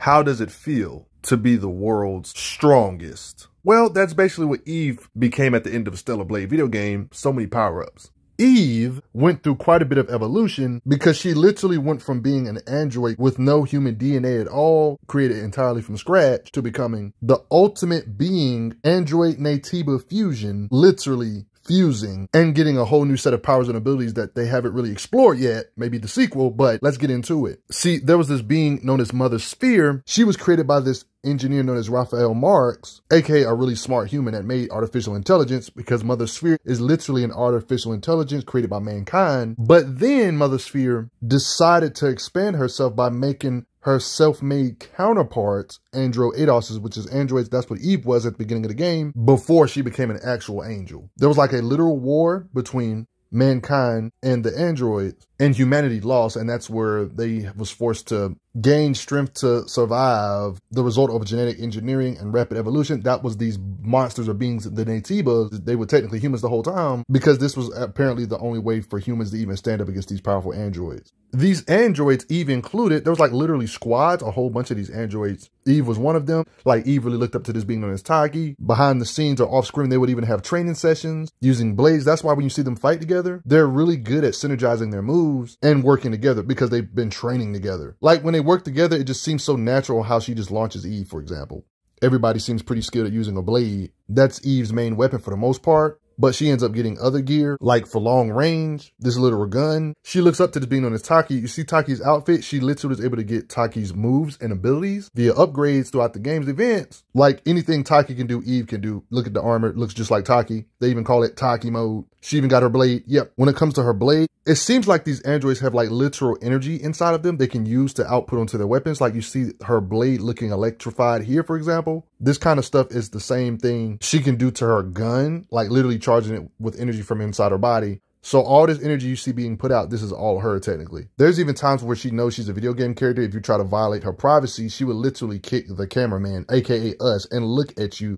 how does it feel to be the world's strongest? Well, that's basically what Eve became at the end of the Stellar Blade video game. So many power-ups. Eve went through quite a bit of evolution because she literally went from being an android with no human DNA at all, created entirely from scratch, to becoming the ultimate being, android Naytiba fusion, literally fusing and getting a whole new set of powers and abilities that they haven't really explored yet, maybe the sequel, but let's get into it. See, there was this being known as Mother Sphere. She was created by this engineer known as Raphael Marx, aka a really smart human that made artificial intelligence, because Mother Sphere is literally an artificial intelligence created by mankind. But then Mother Sphere decided to expand herself by making her self-made counterparts, androidoses, which is androids. That's what Eve was at the beginning of the game before she became an actual angel. There was like a literal war between mankind and the androids, and humanity lost, and that's where they was forced to gain strength to survive, the result of genetic engineering and rapid evolution. That was these monsters or beings, the Naytibas. They were technically humans the whole time, because this was apparently the only way for humans to even stand up against these powerful androids. These androids, Eve included, there was like literally squads, a whole bunch of these androids. Eve was one of them. Like, Eve really looked up to this being known as Taki. Behind the scenes or off screen, they would even have training sessions using blades. That's why when you see them fight together, they're really good at synergizing their moves and working together because they've been training together. Like, when they work together, it just seems so natural how she just launches Eve, for example. Everybody seems pretty skilled at using a blade. That's Eve's main weapon for the most part. But she ends up getting other gear, like for long range, this literal gun. She looks up to this being known as Taki. You see Taki's outfit, she literally was able to get Taki's moves and abilities via upgrades throughout the game's events. Like anything Taki can do, Eve can do. Look at the armor, it looks just like Taki. They even call it Taki mode. She even got her blade. Yep, when it comes to her blade, it seems like these androids have like literal energy inside of them they can use to output onto their weapons. Like you see her blade looking electrified here, for example. This kind of stuff is the same thing she can do to her gun, like literally charging it with energy from inside her body. So all this energy you see being put out, this is all her technically. There's even times where she knows she's a video game character. If you try to violate her privacy, she would literally kick the cameraman, aka us, and look at you.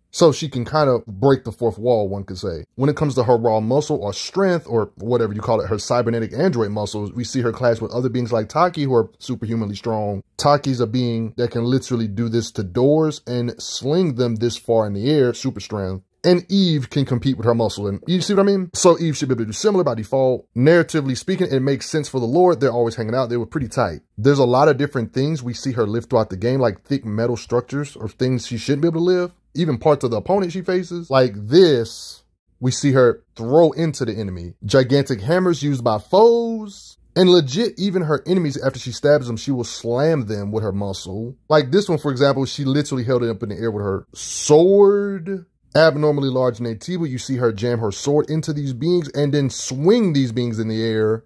So she can kind of break the fourth wall, one could say. When it comes to her raw muscle or strength, or whatever you call it, her cybernetic android muscles, we see her clash with other beings like Taki, who are superhumanly strong. Taki's a being that can literally do this to doors and sling them this far in the air, super strength. And Eve can compete with her muscle. And you see what I mean? So Eve should be able to do similar by default. Narratively speaking, it makes sense for the lore. They're always hanging out. They were pretty tight. There's a lot of different things we see her lift throughout the game, like thick metal structures or things she shouldn't be able to lift. Even parts of the opponent she faces. Like this, we see her throw into the enemy. Gigantic hammers used by foes. And legit, even her enemies, after she stabs them, she will slam them with her muscle. Like this one, for example, she literally held it up in the air with her sword. Abnormally large Naytiba, you see her jam her sword into these beings and then swing these beings in the air.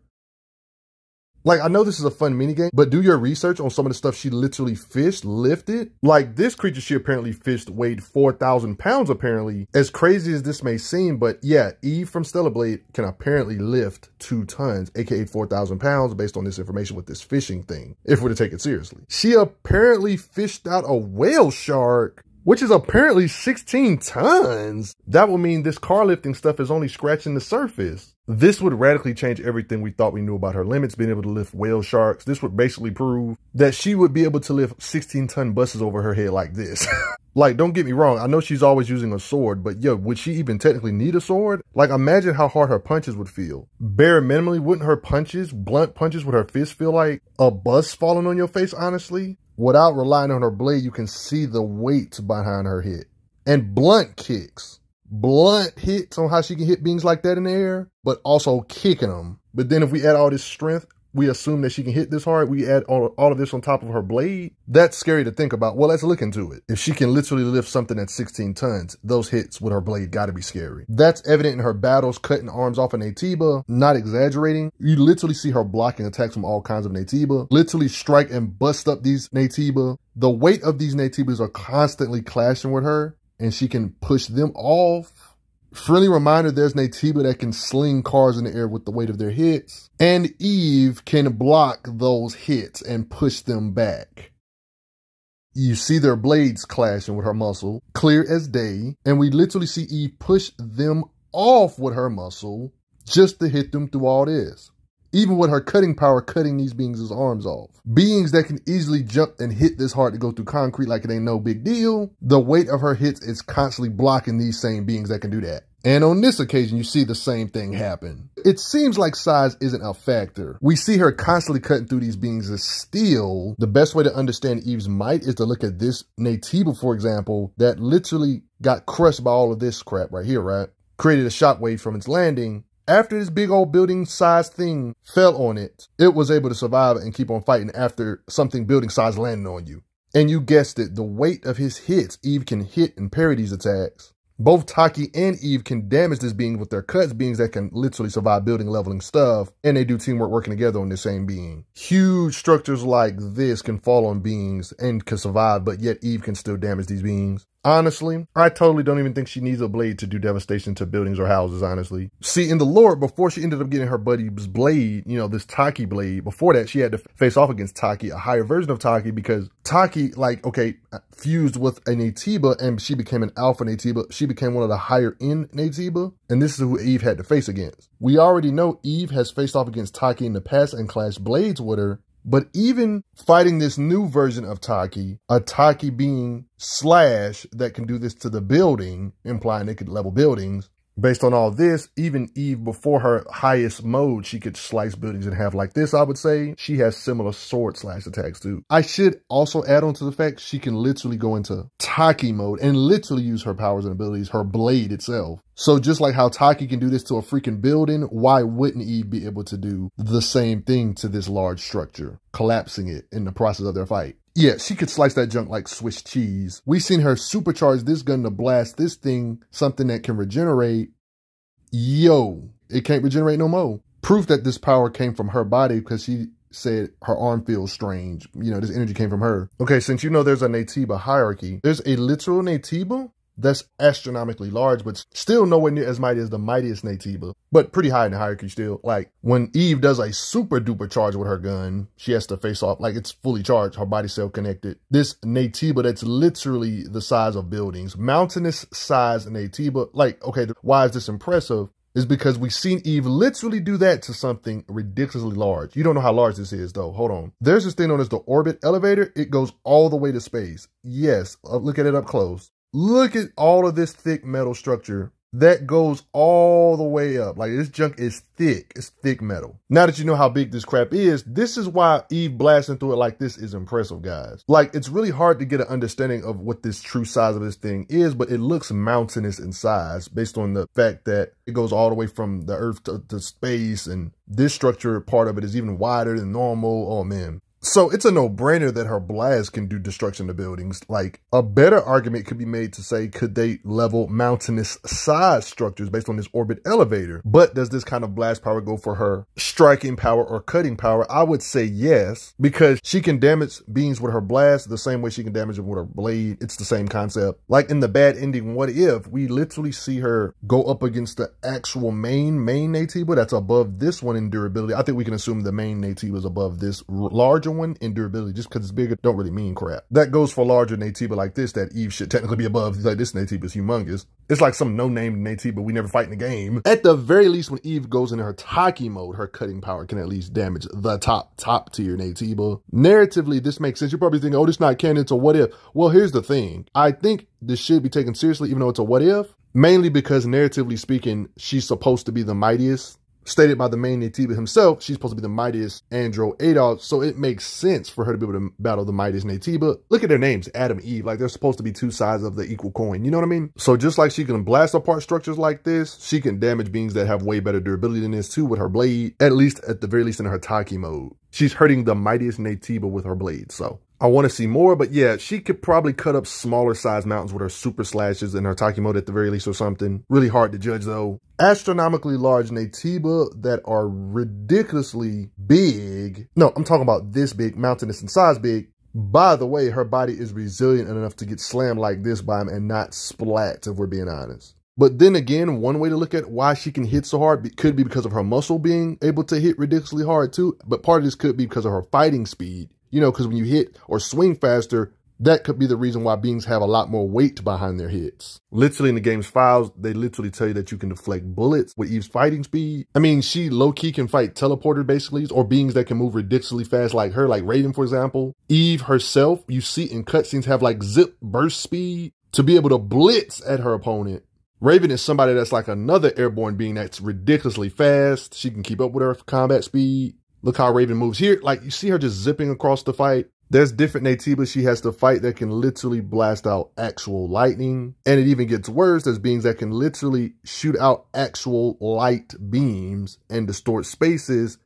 Like, I know this is a fun minigame, but do your research on some of the stuff she literally fished, lifted. Like, this creature she apparently fished weighed 4,000 pounds, apparently. As crazy as this may seem, but yeah, Eve from Stellar Blade can apparently lift 2 tons, aka 4,000 pounds, based on this information with this fishing thing, if we're to take it seriously. She apparently fished out a whale shark, which is apparently 16 tons. That would mean this car lifting stuff is only scratching the surface. This would radically change everything we thought we knew about her limits, being able to lift whale sharks. This would basically prove that she would be able to lift 16-ton buses over her head like this. Like, don't get me wrong, I know she's always using a sword, but yo, would she even technically need a sword? Like, imagine how hard her punches would feel. Bare minimally, wouldn't her punches, blunt punches with her fist feel like a bus falling on your face, honestly? Without relying on her blade, you can see the weight behind her hit. And blunt kicks. Blunt hits on how she can hit beings like that in the air, but also kicking them. But then if we add all this strength, we assume that she can hit this hard. We add all of this on top of her blade. That's scary to think about. Well, let's look into it. If she can literally lift something that's 16 tons, those hits with her blade gotta be scary. That's evident in her battles, cutting arms off of Naytiba. Not exaggerating. You literally see her blocking attacks from all kinds of Naytiba. Literally strike and bust up these Naytiba. The weight of these Naytibas are constantly clashing with her, and she can push them off. Friendly reminder, there's Naytiba that can sling cars in the air with the weight of their hits. And Eve can block those hits and push them back. You see their blades clashing with her muscle, clear as day. And we literally see Eve push them off with her muscle just to hit them through all this. even with her cutting power cutting these beings' arms off. Beings that can easily jump and hit this hard to go through concrete like it ain't no big deal, the weight of her hits is constantly blocking these same beings that can do that. And on this occasion, you see the same thing happen. It seems like size isn't a factor. We see her constantly cutting through these beings of steel. The best way to understand Eve's might is to look at this Natiba, for example, that literally got crushed by all of this crap right here, right? Created a shockwave from its landing. After this big old building size thing fell on it, it was able to survive and keep on fighting after something building size landed on you. And you guessed it, the weight of his hits, Eve can hit and parry these attacks. Both Taki and Eve can damage this being with their cuts, beings that can literally survive building, leveling stuff, and they do teamwork working together on the same being. Huge structures like this can fall on beings and can survive, but yet Eve can still damage these beings. Honestly, I totally don't even think she needs a blade to do devastation to buildings or houses, honestly. See, in the lore, before she ended up getting her buddy's blade, you know, this Taki blade, before that, she had to face off against Taki, a higher version of Taki, because Taki, like, okay, fused with a Natiba and she became an alpha Natiba. She became one of the higher end Natiba, and this is who Eve had to face against. We already know Eve has faced off against Taki in the past and clashed blades with her. But even fighting this new version of Taki, a Taki being slash that can do this to the building, implying it could level buildings. Based on all this, even Eve before her highest mode, she could slice buildings in half like this, I would say. She has similar sword slash attacks too. I should also add on to the fact she can literally go into Taki mode and literally use her powers and abilities, her blade itself. So just like how Taki can do this to a freaking building, why wouldn't Eve be able to do the same thing to this large structure, collapsing it in the process of their fight? Yeah, she could slice that junk like Swiss cheese. We've seen her supercharge this gun to blast this thing, something that can regenerate. Yo, it can't regenerate no more. Proof that this power came from her body because she said her arm feels strange. You know, this energy came from her. Okay, since you know there's a Natiba hierarchy, there's a literal Natiba that's astronomically large, but still nowhere near as mighty as the mightiest Natiba, but pretty high in the hierarchy still. Like when Eve does a super duper charge with her gun, she has to face off, like it's fully charged, her body cell connected. This Natiba that's literally the size of buildings, mountainous size Natiba, like, okay, why is this impressive? Is because we've seen Eve literally do that to something ridiculously large. You don't know how large this is though. Hold on. There's this thing known as the orbit elevator. It goes all the way to space. Yes, look at it up close. Look at all of this thick metal structure that goes all the way up. Like this junk is thick. It's thick metal. Now that you know how big this crap is, this is why Eve blasting through it like this is impressive, guys. Like it's really hard to get an understanding of what this true size of this thing is, but it looks mountainous in size based on the fact that it goes all the way from the earth to space, and this structure part of it is even wider than normal. Oh man. So it's a no-brainer that her blast can do destruction to buildings. Like a better argument could be made to say, could they level mountainous size structures based on this orbit elevator? But does this kind of blast power go for her striking power or cutting power? I would say yes, because she can damage beings with her blast the same way she can damage them with her blade. It's the same concept. Like in the bad ending, What If, we literally see her go up against the actual main Natiba that's above this one in durability. I think we can assume the main Natiba is above this larger one in durability. Just because it's bigger don't really mean crap. That goes for larger Natiba like this that Eve should technically be above. Like this Natiba is humongous. It's like some no-name Natiba we never fight in the game. At the very least, when Eve goes into her Taki mode, her cutting power can at least damage the top tier Natiba. Narratively, this makes sense. You're probably thinking, oh, this is not canon, it's a what if. Well, here's the thing. I think this should be taken seriously, even though it's a what if. Mainly because narratively speaking, she's supposed to be the mightiest. Stated by the main Natiba himself, she's supposed to be the mightiest Andro Adolf, so it makes sense for her to be able to battle the mightiest Natiba. Look at their names, Adam, Eve, like they're supposed to be two sides of the equal coin, you know what I mean? So just like she can blast apart structures like this, she can damage beings that have way better durability than this too with her blade, at the very least in her Taki mode. She's hurting the mightiest Natiba with her blade, so I want to see more, but yeah, she could probably cut up smaller size mountains with her super slashes in her Taki mode at the very least or something. Really hard to judge though. Astronomically large Natiba that are ridiculously big. No, I'm talking about this big, mountainous in size big. By the way, her body is resilient enough to get slammed like this by him and not splat, if we're being honest. But then again, one way to look at why she can hit so hard could be because of her muscle being able to hit ridiculously hard too. But part of this could be because of her fighting speed. You know, because when you hit or swing faster, That could be the reason why beings have a lot more weight behind their heads. Literally in the game's files, they literally tell you that you can deflect bullets with Eve's fighting speed. I mean, she low-key can fight teleporters basically, or beings that can move ridiculously fast like her, like Raven, for example. Eve herself, you see in cutscenes, have like zip burst speed to be able to blitz at her opponent. Raven is somebody that's like another airborne being that's ridiculously fast. She can keep up with her combat speed. Look how Raven moves here. Like, you see her just zipping across the fight. There's different Naytibas she has to fight that can literally blast out actual lightning. And it even gets worse. There's beings that can literally shoot out actual light beams and distort spaces.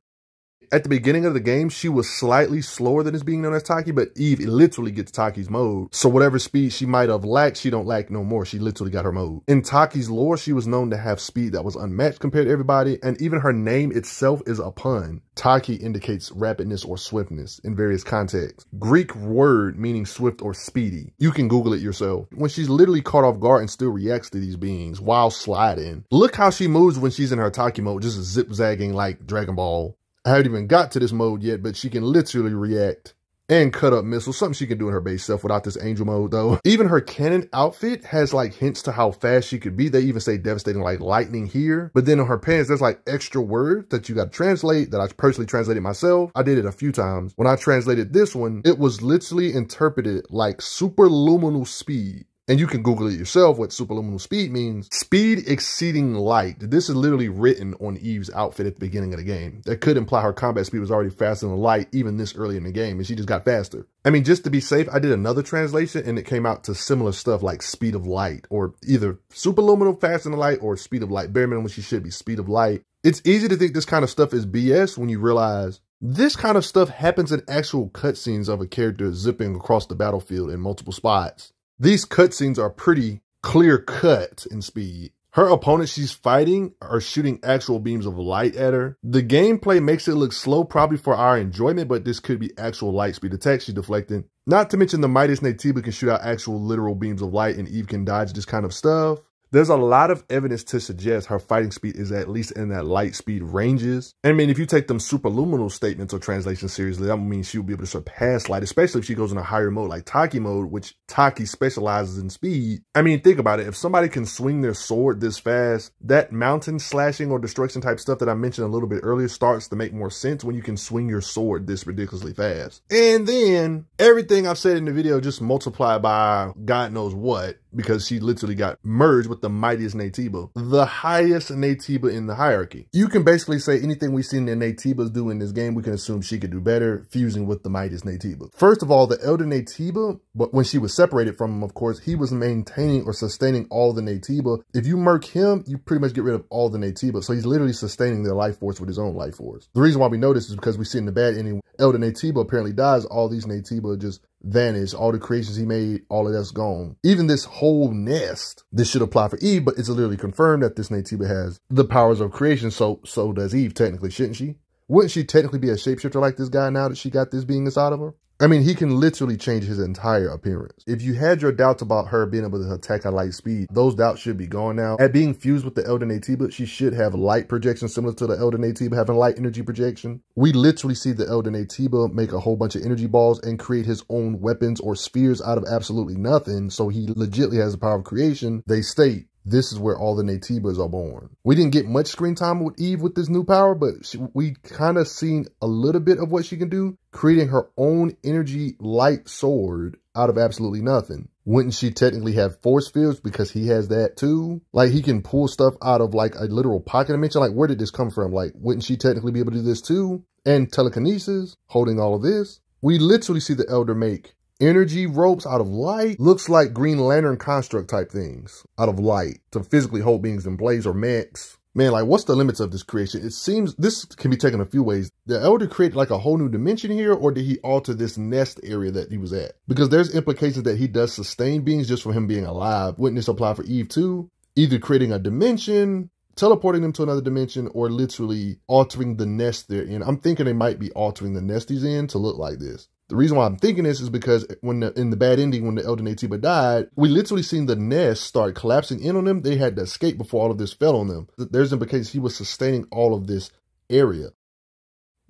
At the beginning of the game, she was slightly slower than this being known as Taki, but Eve literally gets Taki's mode. So whatever speed she might have lacked, she don't lack no more. She literally got her mode. In Taki's lore, she was known to have speed that was unmatched compared to everybody, and even her name itself is a pun. Taki indicates rapidness or swiftness in various contexts. Greek word meaning swift or speedy. You can Google it yourself. When she's literally caught off guard and still reacts to these beings while sliding. Look how she moves when she's in her Taki mode, just zip-zagging like Dragon Ball. I haven't even got to this mode yet, but she can literally react and cut up missiles. Something she can do in her base self without this angel mode, though. Even her cannon outfit has like hints to how fast she could be. They even say devastating like lightning here. But then on her pants, there's like extra words that you got to translate that I personally translated myself. I did it a few times. When I translated this one, it was literally interpreted like superluminal speed. And you can Google it yourself what superluminal speed means. Speed exceeding light. This is literally written on Eve's outfit at the beginning of the game. That could imply her combat speed was already faster than light even this early in the game, and she just got faster. I mean, just to be safe, I did another translation and it came out to similar stuff like speed of light, or either superluminal faster than light or speed of light. Bare minimum, she should be speed of light. It's easy to think this kind of stuff is BS when you realize this kind of stuff happens in actual cutscenes of a character zipping across the battlefield in multiple spots. These cutscenes are pretty clear cut in speed. Her opponents she's fighting are shooting actual beams of light at her. The gameplay makes it look slow, probably for our enjoyment, but this could be actual light speed attacks she's deflecting. Not to mention the mightiest Naytiba can shoot out actual literal beams of light, and Eve can dodge this kind of stuff. There's a lot of evidence to suggest her fighting speed is at least in that light speed ranges. I mean, if you take them superluminal statements or translations seriously, that means she'll be able to surpass light, especially if she goes in a higher mode like Taki mode, which Taki specializes in speed. I mean, think about it. If somebody can swing their sword this fast, that mountain slashing or destruction type stuff that I mentioned a little bit earlier starts to make more sense when you can swing your sword this ridiculously fast. And then everything I've said in the video just multiplied by God knows what, because she literally got merged with the mightiest Naytiba, the highest Naytiba in the hierarchy. You can basically say anything we've seen the Naytibas do in this game, we can assume she could do better, fusing with the mightiest Naytiba. First of all, the Elder Naytiba, but when she was separated from him, of course, he was maintaining or sustaining all the Naytiba. If you murk him, you pretty much get rid of all the Naytiba. So he's literally sustaining their life force with his own life force. The reason why we know this is because we see in the bad ending, Elder Naytiba apparently dies, all these Naytiba just vanish, all the creations he made, all of that's gone. Even this whole nest, this should apply for Eve, but it's literally confirmed that this Naytiba has the powers of creation, so does Eve technically, shouldn't she? Wouldn't she technically be a shapeshifter like this guy now that she got this being inside of her? I mean, he can literally change his entire appearance. If you had your doubts about her being able to attack at light speed, those doubts should be gone now. At being fused with the Elder Naytiba, she should have light projection similar to the Elder Naytiba having light energy projection. We literally see the Elder Naytiba make a whole bunch of energy balls and create his own weapons or spheres out of absolutely nothing, so he legitimately has the power of creation. They state, this is where all the Naytibas are born. We didn't get much screen time with Eve with this new power, but we kind of seen a little bit of what she can do, creating her own energy light sword out of absolutely nothing. Wouldn't she technically have force fields because he has that too? Like, he can pull stuff out of like a literal pocket dimension. Like, where did this come from? Like, wouldn't she technically be able to do this too? And telekinesis, holding all of this. We literally see the Elder make energy ropes out of light. Looks like Green Lantern construct type things out of light to physically hold beings in place or mechs. Man, like, what's the limits of this creation? It seems this can be taken a few ways. The Elder created like a whole new dimension here, or did he alter this nest area that he was at? Because there's implications that he does sustain beings just from him being alive. Wouldn't this apply for Eve too? Either creating a dimension, teleporting them to another dimension, or literally altering the nest they're in. I'm thinking they might be altering the nest he's in to look like this. The reason why I'm thinking this is because when in the bad ending, when the Elder Naytiba died, we literally seen the nest start collapsing in on them. They had to escape before all of this fell on them. There's implications he was sustaining all of this area.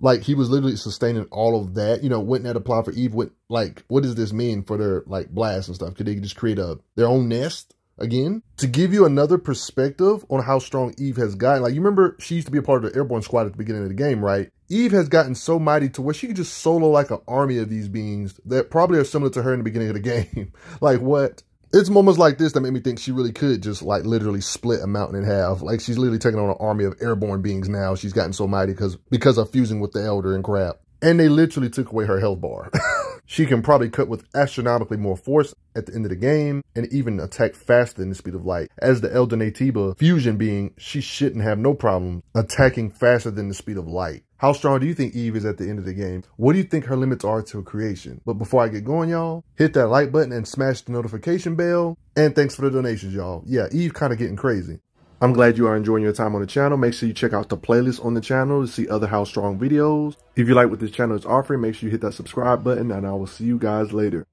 Like, he was literally sustaining all of that. You know, wouldn't that apply for Eve? What does this mean for their, like, blasts and stuff? Could they just create their own nest again? To give you another perspective on how strong Eve has gotten, like, you remember she used to be a part of the airborne squad at the beginning of the game, right? Eve has gotten so mighty to where she could just solo, like, an army of these beings that probably are similar to her in the beginning of the game. Like, what? It's moments like this that made me think she really could just, like, literally split a mountain in half. Like, she's literally taking on an army of airborne beings now. She's gotten so mighty because of fusing with the Elder and crap. And they literally took away her health bar. She can probably cut with astronomically more force at the end of the game and even attack faster than the speed of light. As the Elder Natiba fusion being, she shouldn't have no problem attacking faster than the speed of light. How strong do you think Eve is at the end of the game? What do you think her limits are to creation? But before I get going, y'all, hit that like button and smash the notification bell. And thanks for the donations, y'all. Yeah, Eve kind of getting crazy. I'm glad you are enjoying your time on the channel. Make sure you check out the playlist on the channel to see other How Strong videos. If you like what this channel is offering, make sure you hit that subscribe button, and I will see you guys later.